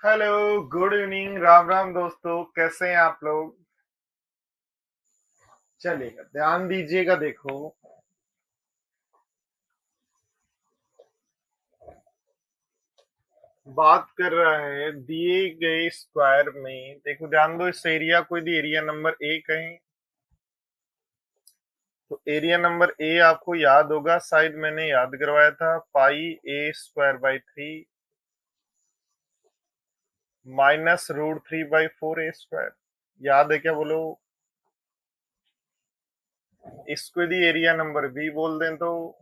Hello, good evening, Ram Ram दोस्तों, कैसे हैं आप लोग। चलिएगा, ध्यान दीजिएगा। देखो, बात कर रहा है दिए गए स्क्वायर में। देखो, ध्यान दो, इस एरिया को यदि एरिया नंबर ए कहें तो एरिया नंबर ए आपको याद होगा, शायद मैंने याद करवाया था, pi a square by 3 minus root 3/4 a square. याद है क्या, बोलो। इसको यदि एरिया नंबर बी बोल दें तो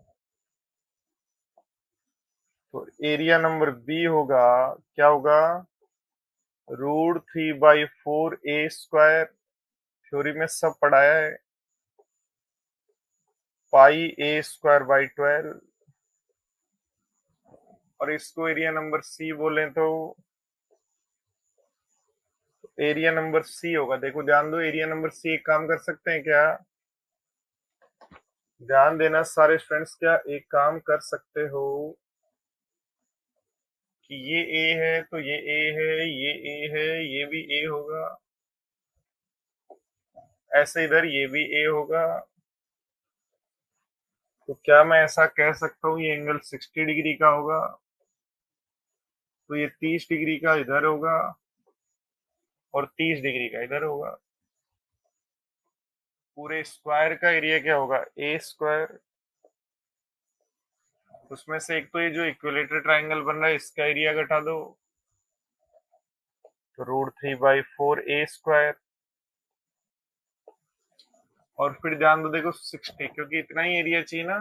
एरिया नंबर बी होगा, क्या होगा, √3/4 a स्क्वायर। थ्योरी में सब पढ़ाया है। पाई ए स्क्वायर बाई 12। और इसको एरिया नंबर सी बोले तो एरिया नंबर सी होगा। देखो, ध्यान दो, एरिया नंबर सी एक काम कर सकते हैं क्या। ध्यान देना सारे स्टूडेंट्स, क्या एक काम कर सकते हो कि ये ए है तो ये ए है, ये ए है, ये भी ए होगा, ऐसे इधर ये भी ए होगा। तो क्या मैं ऐसा कह सकता हूँ ये एंगल 60 डिग्री का होगा, तो ये 30 डिग्री का इधर होगा और 30 डिग्री का इधर होगा। पूरे स्क्वायर का एरिया क्या होगा, ए स्क्वायर। उसमें से एक तो ये जो इक्विलेटरल ट्राइंगल बन रहा है इसका एरिया घटा दो, तो √3/4 a स्क्वायर। और फिर ध्यान दो, देखो 60, क्योंकि इतना ही एरिया चाहिए ना,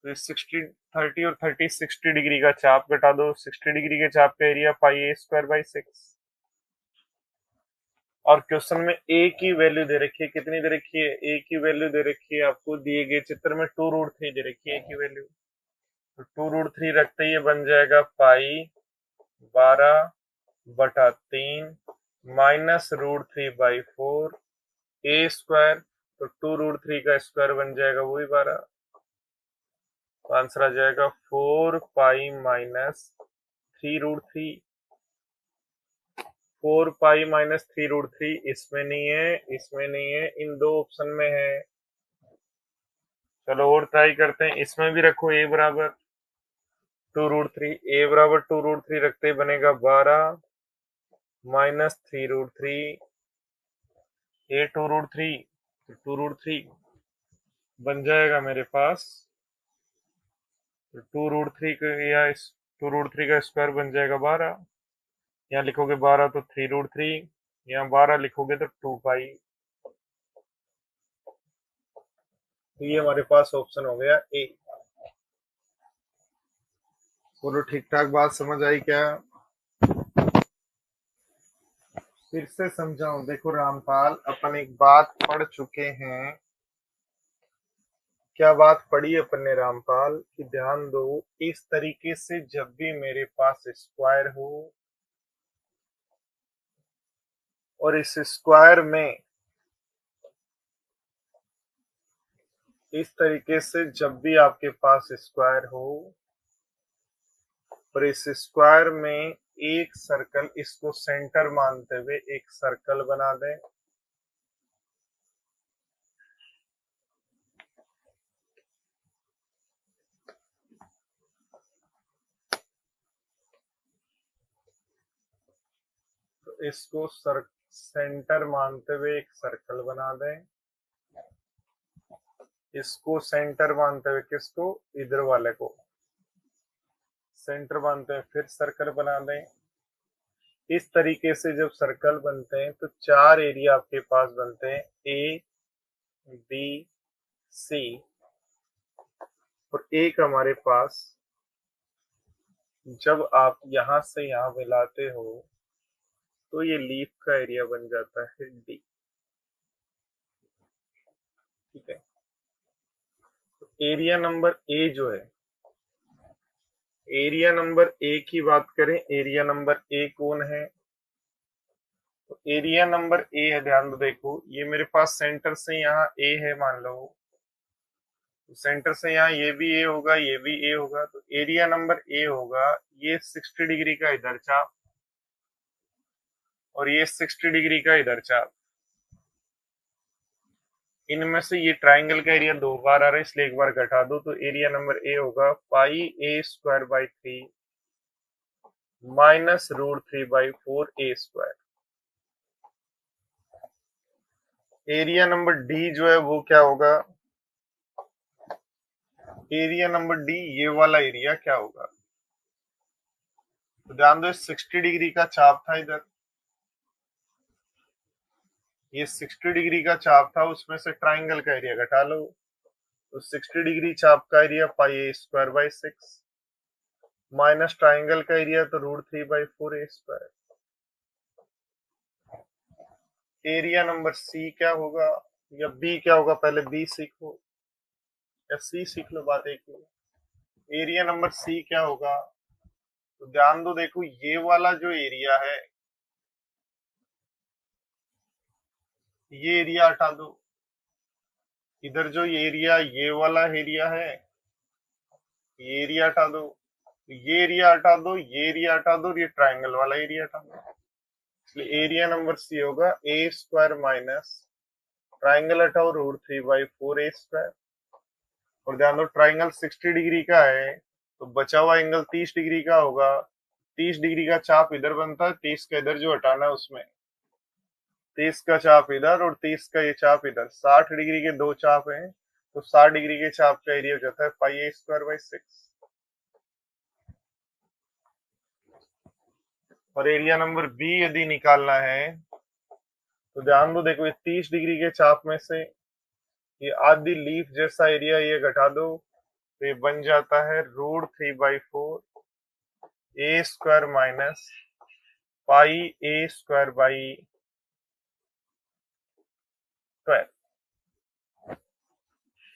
तो 60, 30 और 30 60 डिग्री का चाप घटा दो। 60 डिग्री के चाप का एरिया पाई a² बाई 6। और क्वेश्चन में ए की वैल्यू दे रखी है, कितनी दे रखी है, ए की वैल्यू दे रखी है आपको दिए गए चित्र में 2√3 दे रखी है ए की वैल्यू। तो 2√3 रखते ही ये बन जाएगा पाई 12/3 माइनस √3/4 ए स्क्वायर। तो 2√3 का स्क्वायर बन जाएगा वही 12। तो आंसर आ जाएगा 4 पाई माइनस 3√3। 4 पाई माइनस 3√3 इसमें नहीं है, इसमें नहीं है, इन दो ऑप्शन में है। चलो और ट्राई करते हैं, इसमें भी रखो ए बराबर 2√3। ए बराबर 2√3 रखते ही बनेगा 12 माइनस 3√3। ए 2√3, तो 2√3 बन जाएगा मेरे पास। तो 2√3 का या इस 2√3 का स्क्वायर बन जाएगा 12। यहाँ लिखोगे 12 तो 3√3, यहाँ 12 लिखोगे तो 2 पाई। तो ये हमारे पास ऑप्शन हो गया ए। बोलो, ठीक ठाक बात समझ आई क्या। फिर से समझाऊं। देखो रामपाल, अपन एक बात पढ़ चुके हैं। क्या बात पढ़ी अपन ने रामपाल, कि ध्यान दो, इस तरीके से जब भी मेरे पास स्क्वायर हो और इस स्क्वायर में इस तरीके से जब भी आपके पास स्क्वायर हो और इस स्क्वायर में एक सर्कल, इसको सेंटर मानते हुए एक सर्कल बना दें। तो इसको सेंटर मानते हुए एक सर्कल बना दें। इसको सेंटर मानते हुए किसको, इधर वाले को सेंटर मानते हैं, फिर सर्कल बना दें। इस तरीके से जब सर्कल बनते हैं तो चार एरिया आपके पास बनते हैं, ए बी सी। और एक हमारे पास, जब आप यहां से यहां मिलाते हो तो ये लीफ का एरिया बन जाता है डी। ठीक है। तो एरिया नंबर ए जो है, एरिया नंबर ए की बात करें, एरिया नंबर ए कौन है, तो एरिया नंबर ए है। ध्यान दो, देखो ये मेरे पास सेंटर से यहाँ ए है मान लो, तो सेंटर से यहाँ ये भी ए होगा, ये भी ए होगा, तो एरिया नंबर ए होगा ये 60 डिग्री का इधर चाप और ये 60 डिग्री का इधर चाप। इनमें से ये ट्राइंगल का एरिया 2 बार आ रहा है, इसलिए एक बार घटा दो, तो एरिया नंबर ए होगा pi a square by 3 minus √3/4 a²। Area number D जो है वो क्या होगा, एरिया नंबर डी ये वाला एरिया क्या होगा, तो ध्यान दो 60 डिग्री का चाप था इधर, ये 60 डिग्री का चाप था, उसमें से ट्राइंगल का एरिया घटा लो, तो 60 डिग्री चाप का area pi a square by 6 minus triangle का एरिया तो √3/4 a²। एरिया नंबर सी क्या होगा या बी क्या होगा, पहले बी सीखो या सी सीख लो, बात एक ही। एरिया नंबर सी क्या होगा, तो ध्यान दो देखो ये वाला जो एरिया है, ये एरिया हटा दो, इधर जो एरिया ये वाला एरिया है, ये एरिया हटा दो, ये एरिया हटा दो, ये एरिया हटा दो, और ये ट्राइंगल वाला एरिया हटा दो, इसलिए एरिया नंबर सी होगा a² माइनस ट्राइंगल हटाओ √3/4 a²। और ध्यान दो ट्राइंगल 60 डिग्री का है, तो बचा हुआ एंगल 30 डिग्री का होगा, 30 डिग्री का चाप इधर बनता है, 30 का इधर जो हटाना है उसमें, 30 का चाप इधर और 30 का ये चाप इधर, 60 डिग्री के दो चाप हैं, तो 60 डिग्री के चाप का एरिया हो जाता है पाई a² बाई 6। और एरिया नंबर बी यदि निकालना है, तो ध्यान दो देखो ये 30 डिग्री के चाप में से ये आधी लीफ जैसा एरिया ये घटा दो, तो ये बन जाता है √3/4 a² minus pi a² by 12।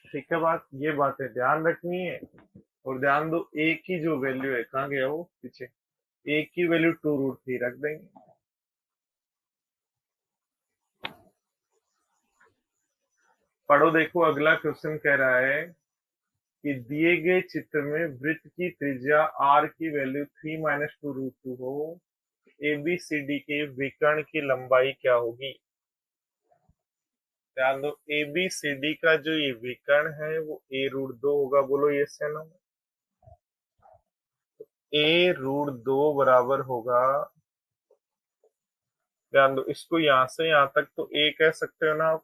ठीक है, बात ये बातें ध्यान रखनी है। और ध्यान दो ए की जो वैल्यू है, कहाँ गया वो पीछे, ए की वैल्यू 2√3 रख देंगे। पढ़ो देखो अगला क्वेश्चन कह रहा है कि दिए गए चित्र में वृत्त की त्रिज्या r की वैल्यू 3 - 2√2 हो, ABCD के विकर्ण की लंबाई क्या होगी। ध्यान दो ABCD का जो ये विकर्ण है वो a√2 होगा, बोलो यस या नो। a√2 बराबर होगा, ध्यान दो इसको यहां से यहां तक तो a कह सकते हो ना आप,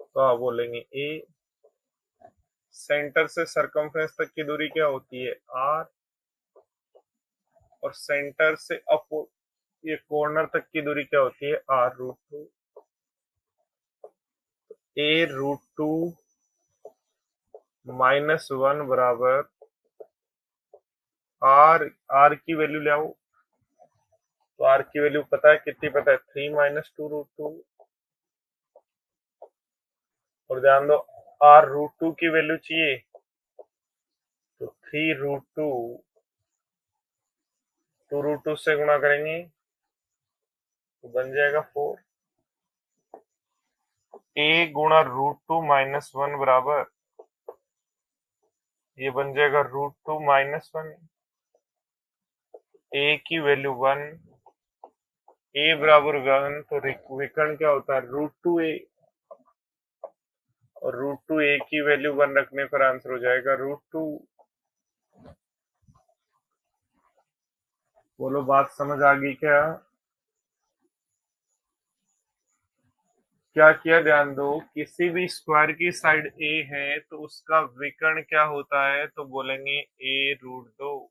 तो आप बोलेंगे a। सेंटर से सरकमफ्रेंस तक की दूरी क्या होती है r, और सेंटर से अप ये कॉर्नर तक की दूरी क्या होती है r√2। a√2 -1 बराबर r की वैल्यू ले आओ, तो r की वैल्यू पता है कितनी, पता है 3 - 2√2। और ध्यान दो r√2 की वैल्यू चाहिए, तो 3√2 2√2 से गुणा करेंगे तो बन जाएगा 4। a गुणा √2 -1 बराबर ये बन जाएगा √2 -1। a की वैल्यू 1, a बराबर 1, तो विकर्ण क्या होता है √2a, और √2a की वैल्यू 1 रखने पर आंसर हो जाएगा √2। बोलो बात समझ आ गई क्या, क्या किया, ध्यान दो किसी भी स्क्वायर की साइड a है तो उसका विकर्ण क्या होता है, तो बोलेंगे a√2।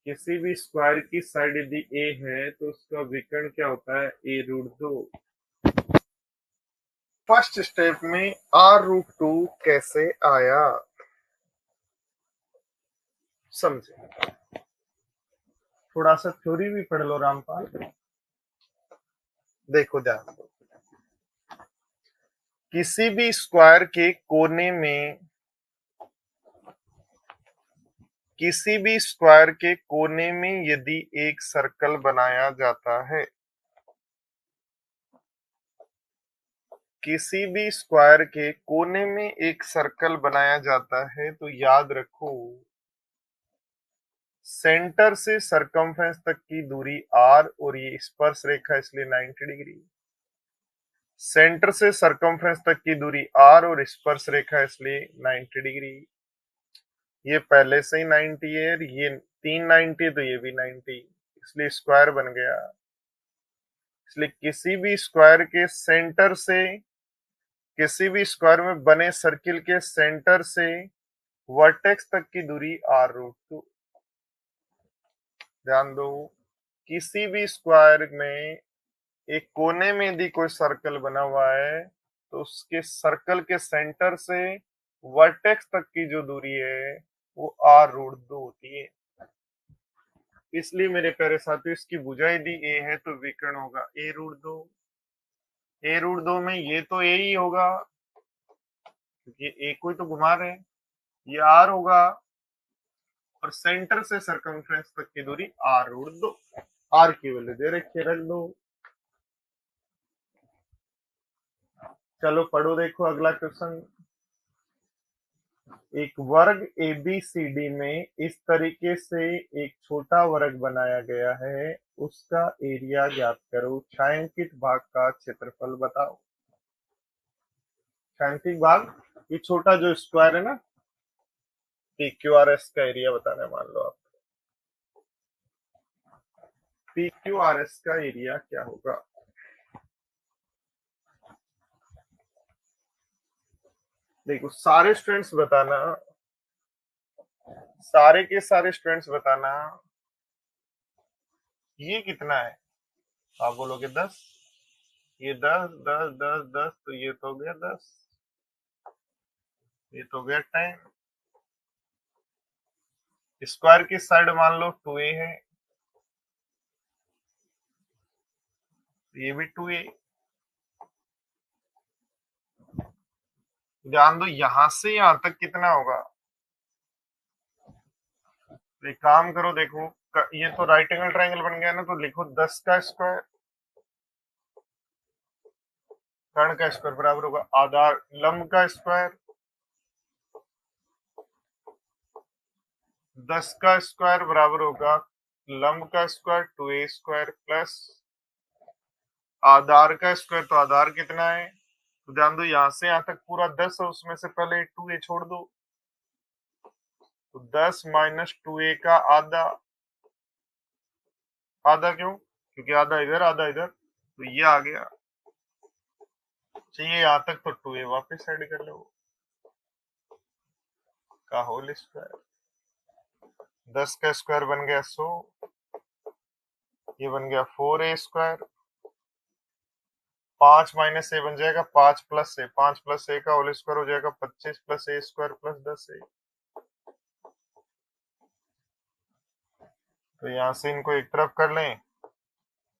किसी भी स्क्वायर की साइड यदि a है तो उसका विकर्ण क्या होता है a√2। फर्स्ट स्टेप में r√2 कैसे आया समझे, थोड़ा सा थ्योरी भी पढ़ लो रामपाल। देखो ध्यान दो किसी भी स्क्वायर के कोने में, किसी भी स्क्वायर के कोने में यदि एक सर्कल बनाया जाता है, किसी भी स्क्वायर के कोने में एक सर्कल बनाया जाता है, तो याद रखो सेंटर से सरकमफ्रेंस तक की दूरी r और ये स्पर्श रेखा इसलिए 90 डिग्री। सेंटर से सरकमफ्रेंस तक की दूरी r और स्पर्श रेखा इसलिए 90 डिग्री। ये पहले से ही 90 है, ये 390 तो ये भी 90, इसलिए स्क्वायर बन गया। इसलिए किसी भी स्क्वायर के सेंटर से, किसी भी स्क्वायर में बने सर्किल के सेंटर से वर्टेक्स तक की दूरी r√2। ध्यान दो, किसी भी स्क्वायर में एक कोने में यदि कोई सर्कल बना हुआ है तो उसके सर्कल के सेंटर से वर्टेक्स तक की जो दूरी है वो r√2 होती है। इसलिए मेरे प्यारे साथियों, इसकी भुजा यदि a है तो विकर्ण होगा a√2। a√2 में ये तो a ही होगा क्योंकि a को ही तो घुमा रहे हैं, ये r होगा और सेंटर से सरकमफ्रेंस तक की दूरी r√2। r की वैल्यू दे रखी है, रख दो। चलो पढ़ो, देखो अगला क्वेश्चन। एक वर्ग ABCD में इस तरीके से एक छोटा वर्ग बनाया गया है, उसका एरिया ज्ञात करो। छायांकित भाग का क्षेत्रफल बताओ। छायांकित भाग, ये छोटा जो स्क्वायर है ना, PQRS का एरिया बताना है। मान लो आप PQRS का एरिया क्या होगा। देखो सारे स्टूडेंट्स बताना, सारे के सारे स्टूडेंट्स बताना ये कितना है। आप बोलोगे 10, ये 10 10 10 10, तो ये तो हो गया 10, ये तो हो गया 10। स्क्वायर की साइड मान लो 2a है, ये भी 2a। ध्यान दो यहां से यहां तक कितना होगा। तो एक काम करो, देखो ये तो राइट एंगल ट्रायंगल बन गया ना, तो लिखो 10 का स्क्वायर, कर्ण का स्क्वायर बराबर होगा आधार लंब का स्क्वायर। 10 का स्क्वायर बराबर होगा लंब का स्क्वायर 2a स्क्वायर प्लस आधार का स्क्वायर, तो आधार कितना है। तो ध्यान दो यहां से यहां तक पूरा 10 है, उसमें से पहले 2a छोड़ दो, तो 10 माइनस 2a का आधा। आधा क्यों, क्योंकि आधा इधर आधा इधर, तो ये आ गया। चाहिए यहां तक तो 2a वापस ऐड कर लो का होल स्क्वायर। 10 का स्क्वायर बन गया 100, ये बन गया 4a स्क्वायर। 5 माइनस a बन जाएगा 5 प्लस a, 5 प्लस a का होल स्क्वायर हो जाएगा 25 plus a square plus 10a। तो यहां से इनको एक तरफ कर लें,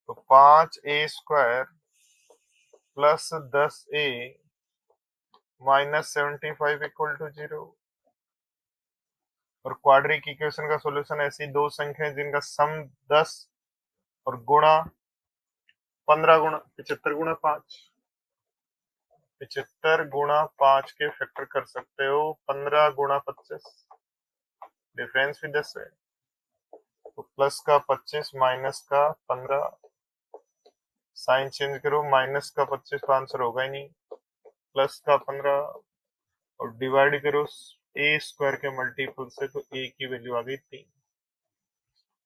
तो 5a square plus 10a minus 75 equal to 0। और क्वाड्रिक इक्वेशन का सॉल्यूशन ऐसी दो संख्याएं जिनका सम 10 और गुणा 15 गुणा 75 गुणा 5, 75 गुणा 5 के फैक्टर कर सकते हो। 15 गुणा 25, डिफरेंस भी 10 है, तो प्लस का 25 माइनस का 15, साइन चेंज करो, माइनस का 25 का आंसर होगा ही नहीं, प्लस का 15 और डिवाइड करो a स्क्वायर के मल्टीपल से, तो a की वैल्यू आ गई 3।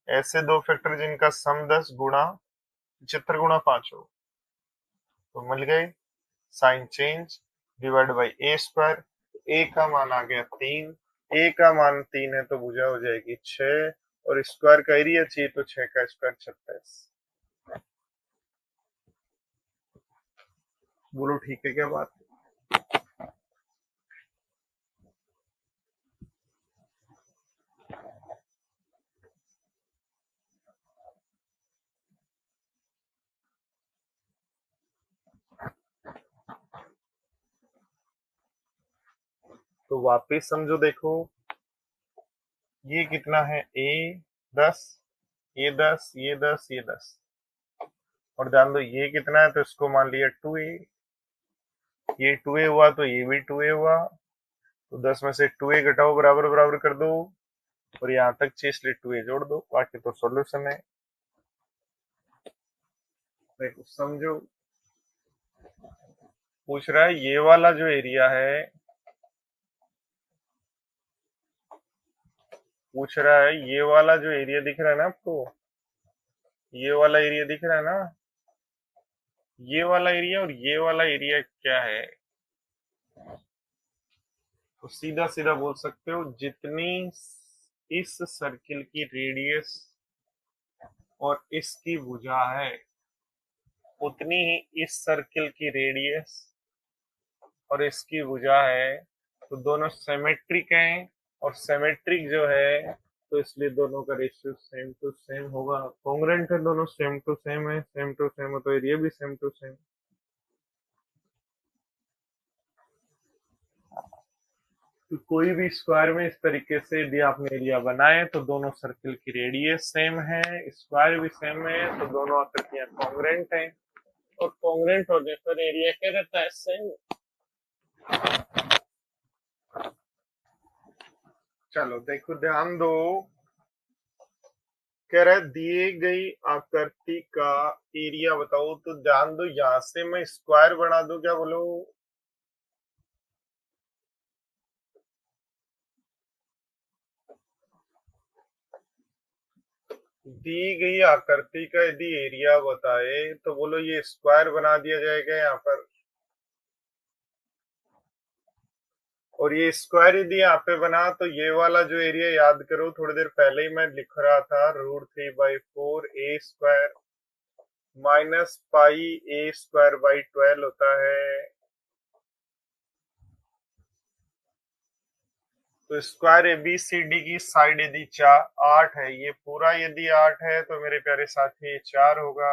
ऐसे दो फैक्टर जिनका सम 10 गुणा 75 गुणा 5 हो, तो मिल गए। Sign change divide by a square, a का मान आ गया 3, ए का मान 3 है तो भुजा हो जाएगी 6, और स्क्वायर का एरिया चाहिए तो 6 का स्क्वायर 36। बोलो ठीक है क्या बात। तो वापिस समझो, देखो ये कितना है, a 10, ये 10, ये 10, ये 10, और ध्यान दो ये कितना है, तो इसको मान लिया 2a। ये 2a हुआ तो ये भी 2a हुआ, तो 10 में से 2a घटाओ, बराबर बराबर कर दो, और यहाँ तक चेस लिट 2a जोड़ दो, बाकी तो सॉल्यूशन है। देखो समझो, पूछ रहा है ये वाला जो एरिया है, पूछ रहा है ये वाला जो एरिया दिख रहा है ना आपको, ये वाला एरिया दिख रहा है ना, ये वाला एरिया और ये वाला एरिया क्या है? तो सीधा सीधा बोल सकते हो जितनी इस सर्किल की रेडियस और इसकी भुजा है, उतनी ही इस सर्किल की रेडियस और इसकी भुजा है। तो दोनों सिमेट्रिक हैं, और सिमेट्रिक जो है तो इसलिए दोनों का रेशियो सेम टू सेम होगा। कॉन्ग्रुएंट है, दोनों सेम टू सेम है, सेम टू सेम है तो एरिया भी सेम टू सेम। तो कोई भी स्क्वायर में इस तरीके से यदि आपने एरिया बनाए तो दोनों सर्किल की रेडियस सेम है, स्क्वायर भी सेम है, तो दोनों आकृतियां कॉन्ग्रुएंट हैं, और कॉन्ग्रुएंट होने पर एरिया क्या रहता है? सेम। चलो देखो ध्यान दो, कह रहा है दिए गई आकृति का एरिया बताओ। तो ध्यान दो, यहां से मैं स्क्वायर बना दूं, क्या बोलो? दी गई आकृति का यदि एरिया बताए तो बोलो ये स्क्वायर बना दिया जाएगा यहाँ पर, और ये स्क्वायर यदि यहाँ पे बना तो ये वाला जो एरिया याद करो, थोड़ी देर पहले ही मैं लिख रहा था, √3/4 a² minus pi a² by 12 होता है। तो स्क्वायर ABCD की साइड यदि 8 है, ये पूरा यदि 8 है तो मेरे प्यारे साथी 4 होगा।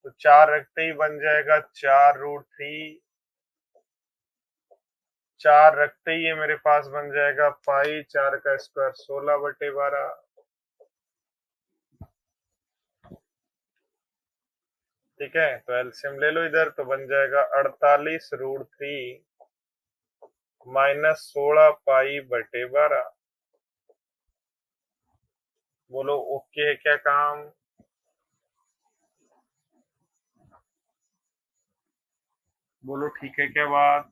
तो 4 रखते ही बन जाएगा 4√3, 4 रखते ही ये मेरे पास बन जाएगा पाई 4 का स्क्वायर 16/12। ठीक है, तो एलसीएम ले लो इधर, तो बन जाएगा 48√3 माइनस 16 पाई/12। बोलो ओके है क्या काम? बोलो ठीक है क्या बात?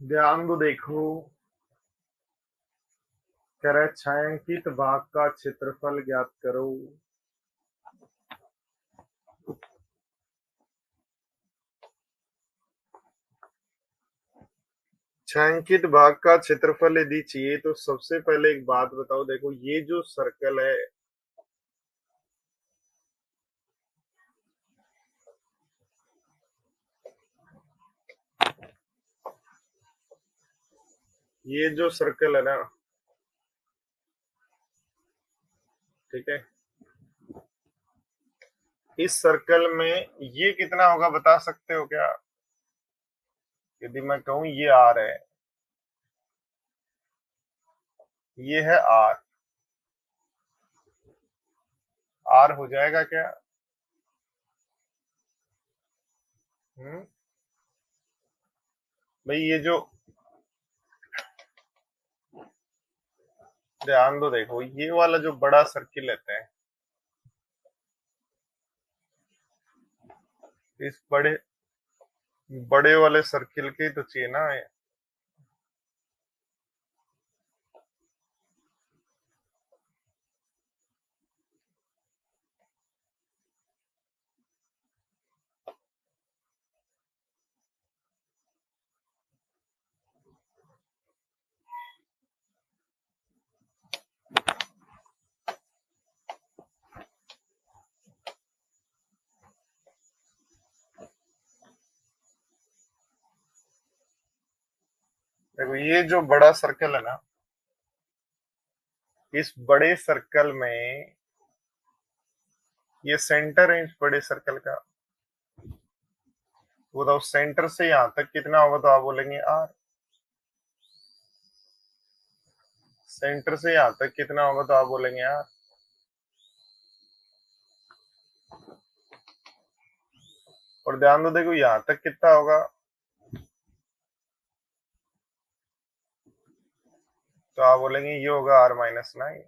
ध्यान दो देखो, कह रहा है छायांकित भाग का क्षेत्रफल ज्ञात करो। छायांकित भाग का क्षेत्रफल यदि चाहिए तो सबसे पहले एक बात बताओ, देखो ये जो सर्कल है, ये जो सर्कल है ना, ठीक है, इस सर्कल में ये कितना होगा बता सकते हो क्या? यदि मैं कहूं ये आर है, ये है आर, आर हो जाएगा क्या? भाई ये जो, ध्यान दो देखो, ये वाला जो बड़ा सर्किल लेते हैं, इस बड़े बड़े वाले सर्किल के तो चाहिए ना। देखो ये जो बड़ा सर्कल है ना, इस बड़े सर्कल में ये सेंटर है इस बड़े सर्कल का। बताओ सेंटर से यहां तक कितना होगा, तो आप बोलेंगे आर। सेंटर से यहां तक कितना होगा, तो आप बोलेंगे आर। और ध्यान दो, देखो यहां तक कितना होगा, तो आप बोलेंगे ये होगा R-9।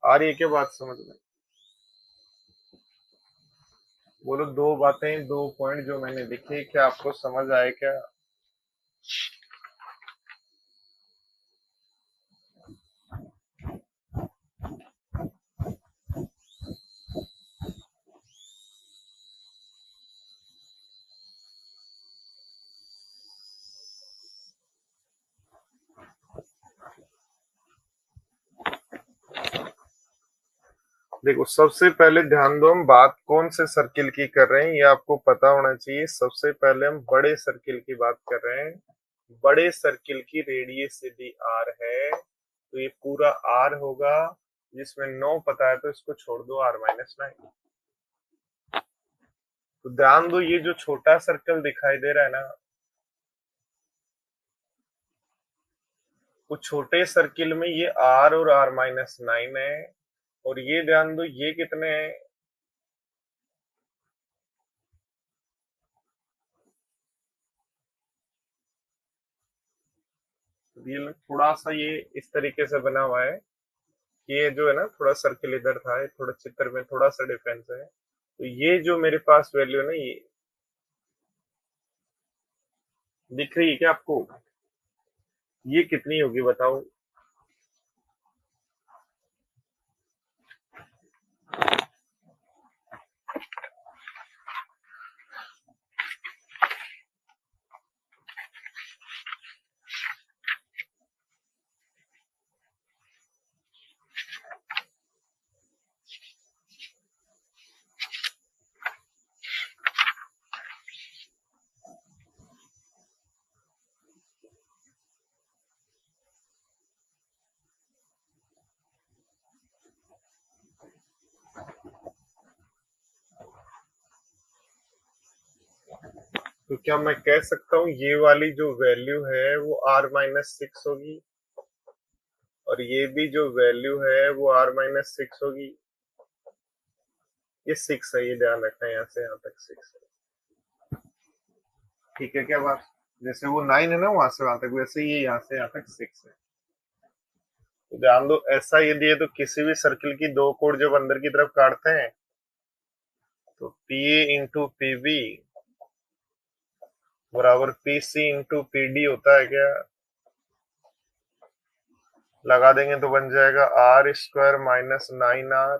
आ रही है क्या बात समझ में? बोलो दो बातें, दो पॉइंट जो मैंने लिखे, क्या आपको समझ आए क्या? देखो सबसे पहले ध्यान दो, हम बात कौन से सर्किल की कर रहे हैं ये आपको पता होना चाहिए। सबसे पहले हम बड़े सर्किल की बात कर रहे हैं। बड़े सर्किल की रेडियस यदि आर है तो ये पूरा आर होगा, जिसमें 9 पता है तो इसको छोड़ दो R-9। तो ध्यान दो, ये जो छोटा सर्कल दिखाई दे रहा है ना, वो छोटे सर्किल में ये R और R-9 है। और ये ध्यान दो, ये कितने हैं? ये थोड़ा सा ये इस तरीके से बना हुआ है, ये जो है ना थोड़ा सर्किल इधर था, थोड़ा चित्र में थोड़ा सा डिफरेंस है। तो ये जो मेरे पास वैल्यू है ना, ये दिख रही है क्या आपको? ये कितनी होगी बताओ? तो क्या मैं कह सकता हूँ ये वाली जो वैल्यू है वो R-6 होगी, और ये भी जो वैल्यू है वो R-6 होगी। ये 6 है, ये ध्यान रखना है, यहाँ से यहाँ तक 6 है। ठीक है क्या बात? जैसे वो 9 है ना वहां से वहां तक, वैसे ये यहाँ से यहाँ तक 6 है। तो ध्यान दो, ऐसा यदि है तो किसी भी सर्किल की दो कोण जब अंदर की तरफ काटते हैं तो P A into P B बराबर P C into P D होता है क्या? लगा देंगे तो बन जाएगा R² - 9R।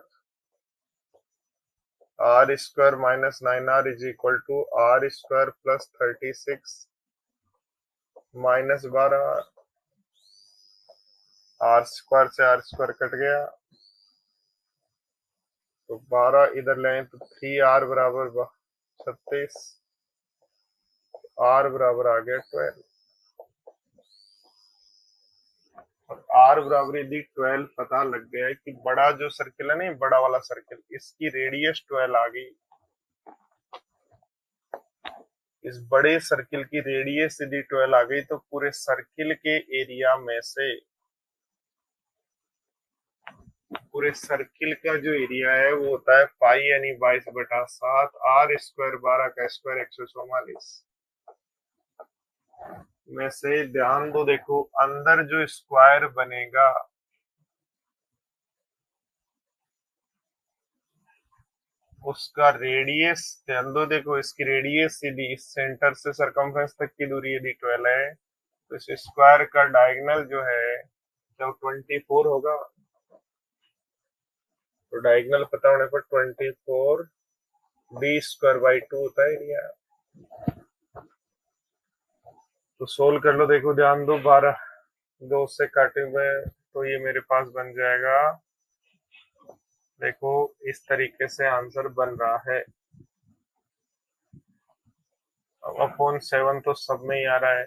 R² - 9R is equal to R² plus 36 minus 12। R² से R² कट गया, तो 12 इधर ले तो 3R बराबर 36। R बराबर आ गया 12। और R बराबर यदि 12 पता लग गया है कि बड़ा जो सर्किल है ना, बड़ा वाला सर्किल, इसकी रेडियस 12 आ गई। इस बड़े सर्किल की रेडियस यदि 12 आ गई तो पूरे सर्किल के एरिया में से, पूरे सर्किल का जो एरिया है वो होता है पाई यानी 22/7। R² 12 का स्क्वायर 144 में से। ध्यान दो, देखो अंदर जो स्क्वायर बनेगा उसका रेडियस, ध्यान दो, देखो इसकी रेडियस यदि इस सेंटर से सरकमफ्रेंस तक की दूरी यदि 12 है तो इस स्क्वायर का डायगोनल जो है जब 24 होगा, तो डायगोनल पता होने पर 24 D²/2 होता है एरिया। तो सोल्व कर लो, देखो ध्यान दो, 12 2 से काटे हुए तो ये मेरे पास बन जाएगा, देखो इस तरीके से आंसर बन रहा है। अब अपॉन 7 तो सब में ही आ रहा है।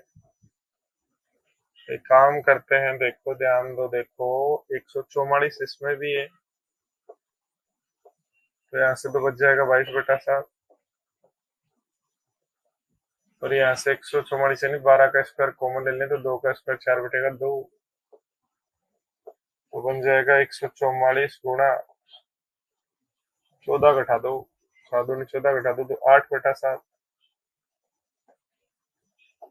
एक काम करते हैं, देखो ध्यान दो, देखो 144 इसमें भी है, तो यहाँ से तो बच जाएगा 22/7, और यहाँ से 144 यानी 12 का स्क्वायर कॉमन ले लें तो 2 का स्क्वायर 4/2, तो बन जाएगा 144 गुणा 14 घटा दो, 7×2 = 14 घटा दो तो 8/7,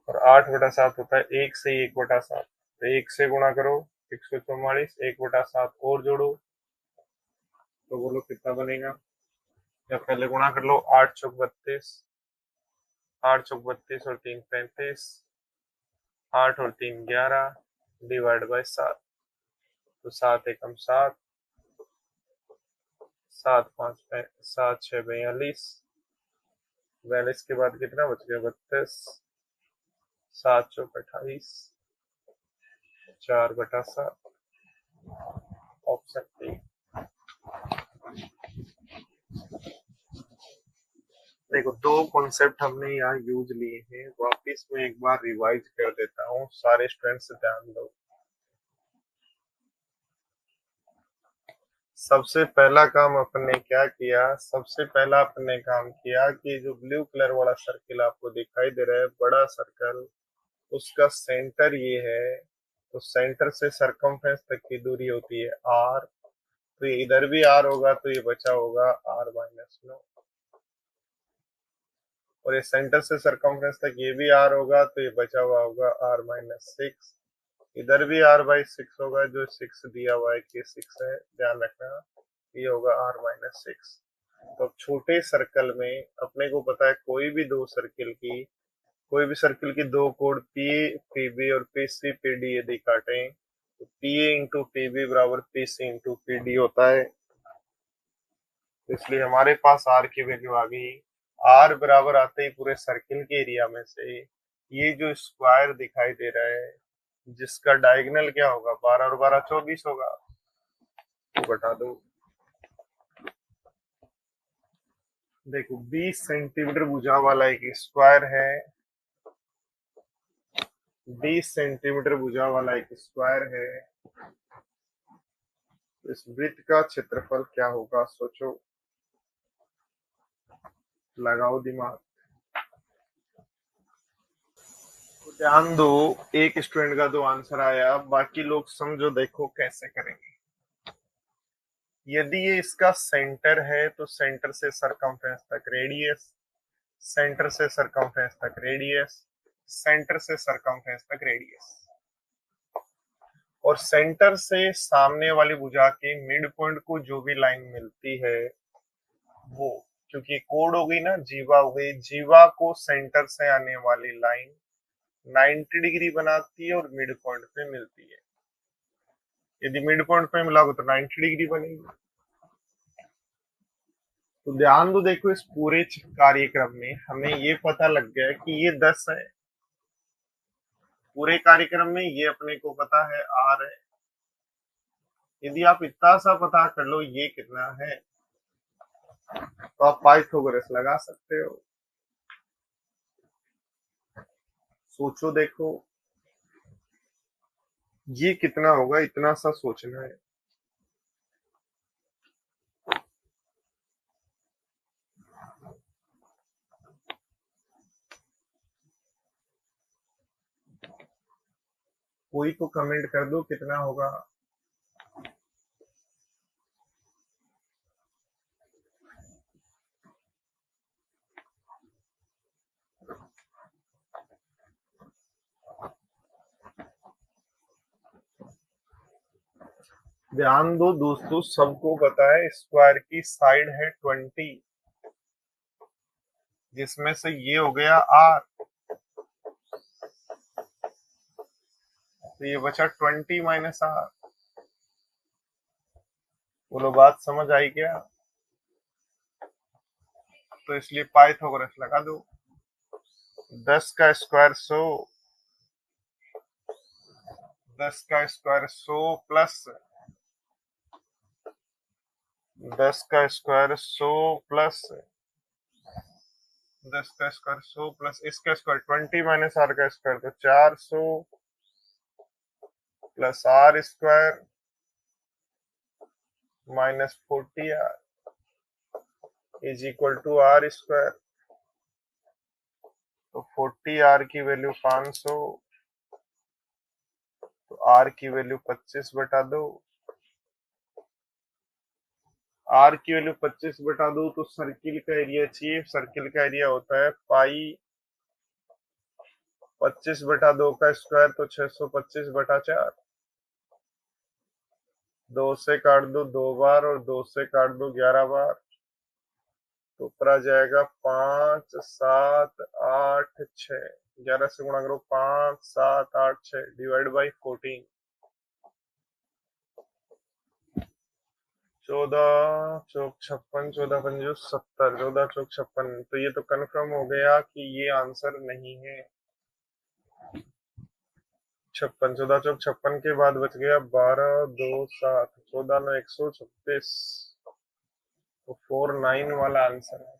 और 8/7 होता है 1 से 1/7, तो 1 से गुणा करो 144, 1/7 और जोड़ो तो बोलो कितना बनेगा। या पहले गुणा कर लो, 8 चौक 32, 8 चौक 32 और 3 35, 8 और 3 11, डिवाइड बाय 7, तो 7 एकम 7, 7 5 7 6 42, 42 के बाद कितना बच गया 32, 7 चौक 28, 4/7, ऑप्शन डी। देखो दो कॉन्सेप्ट हमने यहाँ यूज लिए हैं, वापिस मैं एक बार रिवाइज कर देता हूँ, सारे स्टूडेंट्स ध्यान दो। सबसे पहला काम अपन ने क्या किया, सबसे पहला अपन ने काम किया कि जो ब्लू कलर वाला सर्किल आपको दिखाई दे रहा है, बड़ा सर्कल, उसका सेंटर ये है, तो सेंटर से सरकमफ्रेंस तक की दूरी होती है r, तो ये इधर भी r होगा तो ये बचा होगा r-9, और ये सेंटर से सरकमफ्रेंस तक ये भी r होगा तो ये बचा हुआ होगा r-6, इधर भी r/6 होगा, जो 6 दिया हुआ है कि 6 है, ध्यान रखना, ये होगा r-6। तो अब छोटे सर्कल में अपने को पता है कोई भी सर्किल की दो कोड पी पीबी और पीसी पीडी यदि काटें तो पी ए इंटू पीबी बराबर पीसी इंटू पीडी होता है, तो इसलिए हमारे पास आर की वैल्यू आ गई। आर बराबर आते ही पूरे सर्किल के एरिया में से ये जो स्क्वायर दिखाई दे रहा है, जिसका डायगोनल क्या होगा, 12 और 12 24 होगा, तो बता दो। देखो 20 सेंटीमीटर भुजा वाला एक स्क्वायर है, 20 सेंटीमीटर भुजा वाला एक स्क्वायर है, तो इस वृत्त का क्षेत्रफल क्या होगा, सोचो, लगाओ दिमाग। तो ध्यान दो, एक स्टूडेंट का तो आंसर आया, बाकी लोग समझो देखो कैसे करेंगे। यदि ये इसका सेंटर है तो सेंटर से सरकमफ्रेंस तक रेडियस, सेंटर से सरकमफ्रेंस तक रेडियस, सेंटर से सरकमफ्रेंस तक रेडियस, और सेंटर से सामने वाली भुजा के मिड पॉइंट को जो भी लाइन मिलती है वो, क्योंकि कोड हो गई ना, जीवा हो गई, जीवा को सेंटर से आने वाली लाइन 90 डिग्री बनाती है और मिड पॉइंट पे मिलती है, यदि मिड पॉइंट पे मिला तो 90 डिग्री बनेगी। तो ध्यान दो, देखो इस पूरे कार्यक्रम में हमें ये पता लग गया कि ये 10 है, पूरे कार्यक्रम में ये अपने को पता है r है, यदि आप इतना सा पता कर लो ये कितना है तो आप पाइथागोरस लगा सकते हो। सोचो देखो ये कितना होगा, इतना सा सोचना है। कोई तो कमेंट कर दो कितना होगा। ध्यान दो दोस्तों, सबको पता है स्क्वायर की साइड है 20, जिसमें से ये हो गया r, तो ये बचा 20 माइनस r। बोलो बात समझ आई क्या? तो इसलिए पाइथागोरस लगा दो। 10 का स्क्वायर 100, 10 का स्क्वायर 100 प्लस 10 का स्क्वायर 100 प्लस 10 का स्क्वायर 100 प्लस इसका स्क्वायर 20 माइनस r का स्क्वायर, तो 400 plus r square minus 40r, is equal to R square. तो 40 आर की वैल्यू 500, तो आर की वैल्यू 25 बटा 2। आर की वैल्यू 25 बटा 2, तो सर्किल का एरिया चाहिए। सर्किल का एरिया होता है पाई 25 बटा 2 का स्क्वायर, तो 625 बटा 4। 2 से काट दो 2 बार और 2 से काट दो 11 बार, तो ऊपर आ जाएगा 5 7 8 6। 11 से गुणा करो 5 7 8 6 डिवाइड बाई 14। 14 चौक 56, 14 पंजो 70, 14 चौक 56। तो ये तो कंफर्म हो गया कि ये आंसर नहीं है। 56, 14 चौक 56 के बाद बच गया 12 2 7, 14 9 136। तो 49 वाला आंसर है।